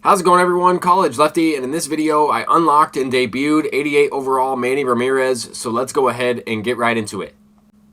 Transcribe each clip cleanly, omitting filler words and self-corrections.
How's it going, everyone? College Lefty, and in this video I unlocked and debuted 88 overall Manny Ramirez, so let's go ahead and get right into it.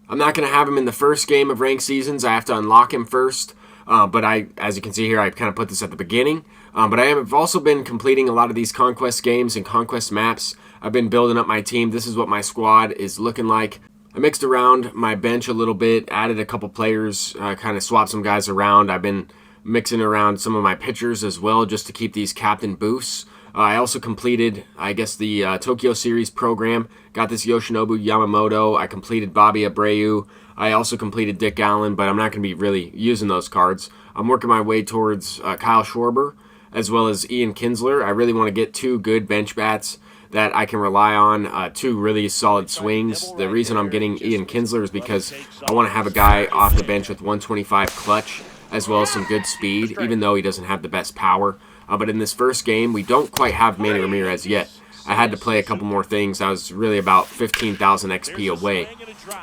I'm not going to have him in the first game of ranked seasons. I have to unlock him first, but as you can see here, I kind of put this at the beginning. But I have also been completing a lot of these conquest games and conquest maps. I've been building up my team. This is what my squad is looking like. I mixed around my bench a little bit, added a couple players, kind of swapped some guys around. I've been mixing around some of my pitchers as well just to keep these captain boosts. I also completed, I guess, the Tokyo Series program. Got this Yoshinobu Yamamoto. I completed Bobby Abreu. I also completed Dick Allen, but I'm not going to be really using those cards. I'm working my way towards Kyle Schwarber as well as Ian Kinsler. I really want to get two good bench bats that I can rely on, two really solid swings. The reason I'm getting Ian Kinsler is because I want to have a guy off the bench with 125 clutch as well as some good speed, even though he doesn't have the best power. But in this first game, we don't quite have Manny Ramirez yet. I had to play a couple more things. I was really about 15,000 XP away.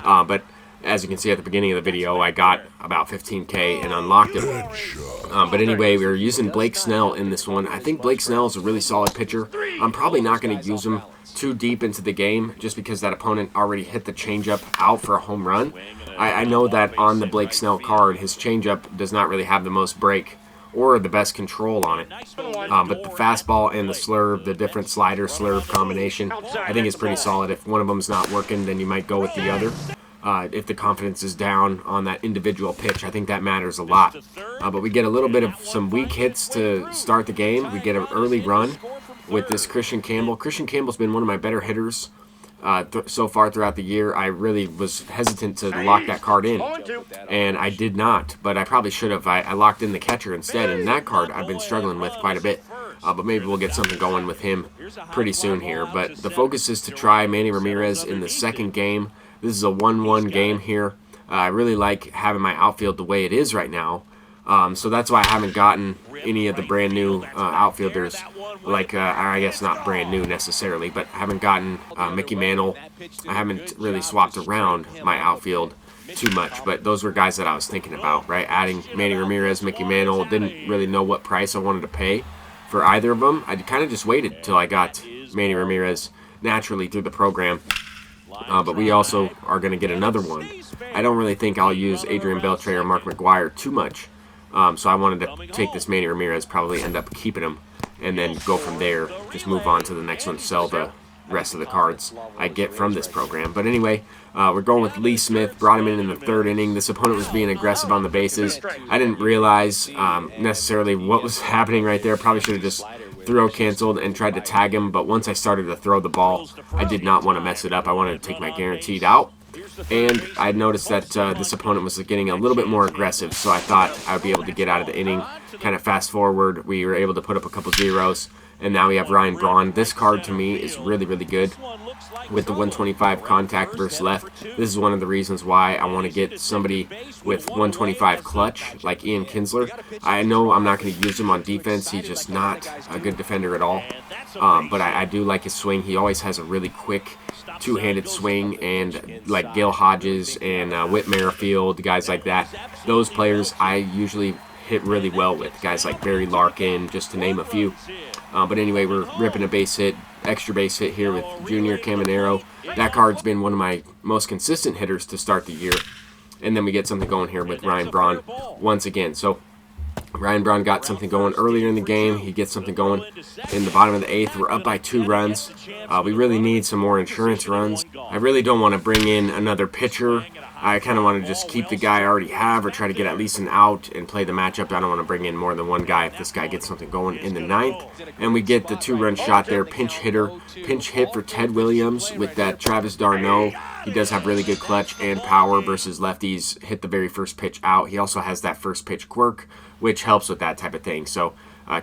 But as you can see at the beginning of the video, I got about 15K and unlocked him. But anyway, we were using Blake Snell in this one. I think Blake Snell is a really solid pitcher. I'm probably not going to use him too deep into the game just because that opponent already hit the changeup out for a home run. I know that on the Blake Snell card, his changeup does not really have the most break or the best control on it. But the fastball and the slurve, the different slider slurve combination, I think is pretty solid. If one of them's not working, then you might go with the other. If the confidence is down on that individual pitch, I think that matters a lot. But we get a little bit of some weak hits to start the game. We get an early run with this Christian Campbell. Christian Campbell's been one of my better hitters so far throughout the year. I really was hesitant to lock that card in, and I did not, but I probably should have. I locked in the catcher instead, and that card I've been struggling with quite a bit. But maybe we'll get something going with him pretty soon here. But the focus is to try Manny Ramirez in the second game. This is a 1-1 game here. I really like having my outfield the way it is right now. So that's why I haven't gotten any of the brand new outfielders, like I guess not brand new necessarily, but I haven't gotten Mickey Mantle. I haven't really swapped around my outfield too much, but those were guys that I was thinking about, right? Adding Manny Ramirez, Mickey Mantle. Didn't really know what price I wanted to pay for either of them. I kind of just waited till I got Manny Ramirez naturally through the program. But we also are going to get another one. I don't really think I'll use Adrian Beltre or Mark McGwire too much. So I wanted to take this Manny Ramirez, probably end up keeping him, and then go from there. Just move on to the next one, sell the rest of the cards I get from this program. But anyway, we're going with Lee Smith. Brought him in the third inning. This opponent was being aggressive on the bases. I didn't realize necessarily what was happening right there. Probably should have just throw canceled and tried to tag him, but once I started to throw the ball, I did not want to mess it up. I wanted to take my guaranteed out, and I noticed that this opponent was getting a little bit more aggressive, so I thought I would be able to get out of the inning. Kind of fast forward, we were able to put up a couple zeros, and now we have Ryan Braun. This card to me is really, really good with the 125 contact versus left. This is one of the reasons why I want to get somebody with 125 clutch like Ian Kinsler. I know I'm not going to use him on defense. He's just not a good defender at all. But I do like his swing. He always has a really quick two-handed swing, and like Gil Hodges and Whit Merrifield, guys like that, those players I usually hit really well with. Guys like Barry Larkin, just to name a few. But anyway, we're ripping a base hit, extra base hit here with Junior Caminero. That card's been one of my most consistent hitters to start the year. And then we get something going here with Ryan Braun once again. So Ryan Braun got something going earlier in the game. He gets something going in the bottom of the 8th. We're up by 2 runs. We really need some more insurance runs. I really don't want to bring in another pitcher. I kind of want to just keep the guy I already have or try to get at least an out and play the matchup. I don't want to bring in more than one guy if this guy gets something going in the 9th. And we get the 2-run shot there, pinch hit for Ted Williams with that Travis d'Arnaud. He does have really good clutch and power versus lefties. Hit the very first pitch out. He also has that first pitch quirk, which helps with that type of thing. So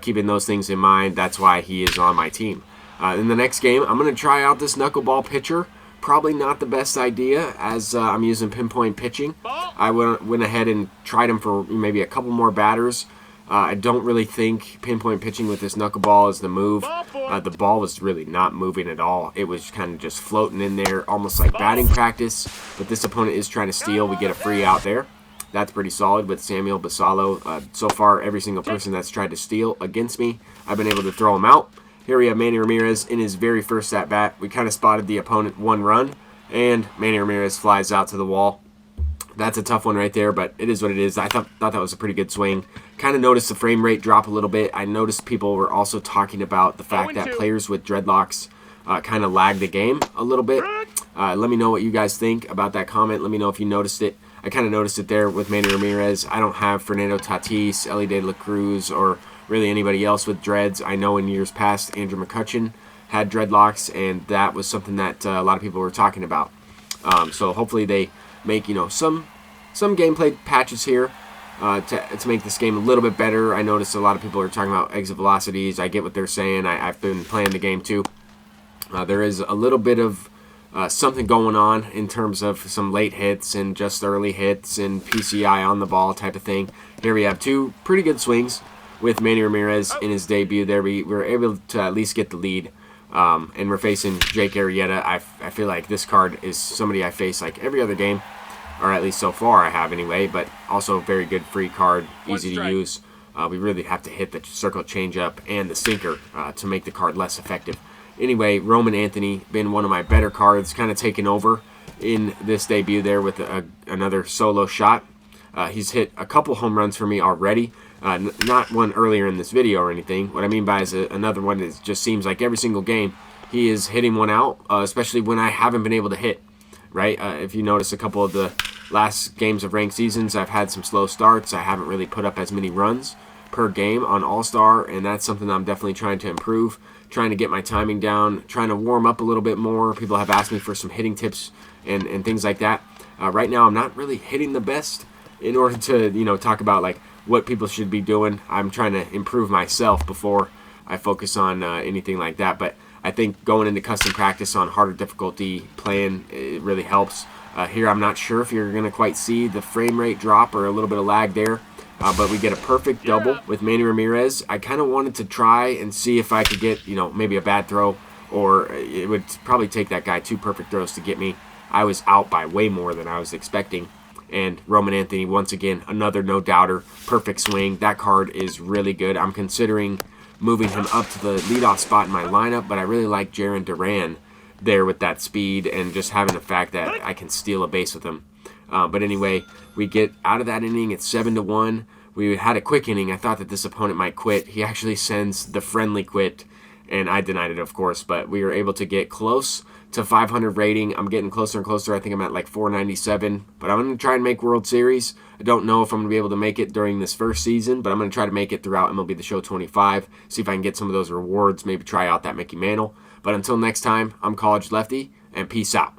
keeping those things in mind, that's why he is on my team. In the next game, I'm going to try out this knuckleball pitcher. Probably not the best idea, as I'm using pinpoint pitching. I went ahead and tried him for maybe a couple more batters. I don't really think pinpoint pitching with this knuckleball is the move. The ball was really not moving at all. It was kind of just floating in there, almost like batting practice. But this opponent is trying to steal. We get a free out there. That's pretty solid with Samuel Basalo. So far, every single person that's tried to steal against me, I've been able to throw him out. Here we have Manny Ramirez in his very first at-bat. We kind of spotted the opponent 1 run, and Manny Ramirez flies out to the wall. That's a tough one right there, but it is what it is. I thought that was a pretty good swing. Kind of noticed the frame rate drop a little bit. I noticed people were also talking about the fact that players with dreadlocks kind of lag the game a little bit. Let me know what you guys think about that comment. Let me know if you noticed it. I kind of noticed it there with Manny Ramirez. I don't have Fernando Tatis, Elly De La Cruz, or really anybody else with dreads. I know in years past, Andrew McCutchen had dreadlocks, and that was something that a lot of people were talking about. So hopefully they make, you know, some gameplay patches here to make this game a little bit better. I noticed a lot of people are talking about exit velocities. I get what they're saying. I've been playing the game too. There is a little bit of something going on in terms of some late hits and just early hits and PCI on the ball type of thing. Here we have 2 pretty good swings with Manny Ramirez in his debut there. We were able to at least get the lead. And we're facing Jake Arrieta. I feel like this card is somebody I face like every other game, or at least so far I have anyway, but also a very good free card, easy to use. We really have to hit the circle changeup and the sinker to make the card less effective. Anyway, Roman Anthony, been one of my better cards, kind of taken over in this debut there with another solo shot. He's hit a couple home runs for me already. Not one earlier in this video or anything. What I mean by is another one that just seems like every single game he is hitting one out, especially when I haven't been able to hit, right? If you notice a couple of the last games of ranked seasons, I've had some slow starts. I haven't really put up as many runs per game on All-Star, and that's something I'm definitely trying to improve, trying to get my timing down, trying to warm up a little bit more. People have asked me for some hitting tips and things like that. Right now, I'm not really hitting the best in order to, you know, talk about like what people should be doing. I'm trying to improve myself before I focus on anything like that. But I think going into custom practice on harder difficulty playing, it really helps. Here, I'm not sure if you're going to quite see the frame rate drop or a little bit of lag there. But we get a perfect double with Manny Ramirez. I kind of wanted to try and see if I could get, you know, maybe a bad throw, or it would probably take that guy 2 perfect throws to get me. I was out by way more than I was expecting. And Roman Anthony, once again, another no-doubter, perfect swing. That card is really good. I'm considering moving him up to the leadoff spot in my lineup, but I really like Jarren Duran there with that speed and just having the fact that I can steal a base with him. But anyway, we get out of that inning. It's 7-1. We had a quick inning. I thought that this opponent might quit. He actually sends the friendly quit, and I denied it, of course. But we were able to get close to 500 rating. I'm getting closer and closer. I think I'm at like 497. But I'm going to try and make World Series. I don't know if I'm going to be able to make it during this first season, but I'm going to try to make it throughout MLB The Show 25. See if I can get some of those rewards. Maybe try out that Mickey Mantle. But until next time, I'm College Lefty, and peace out.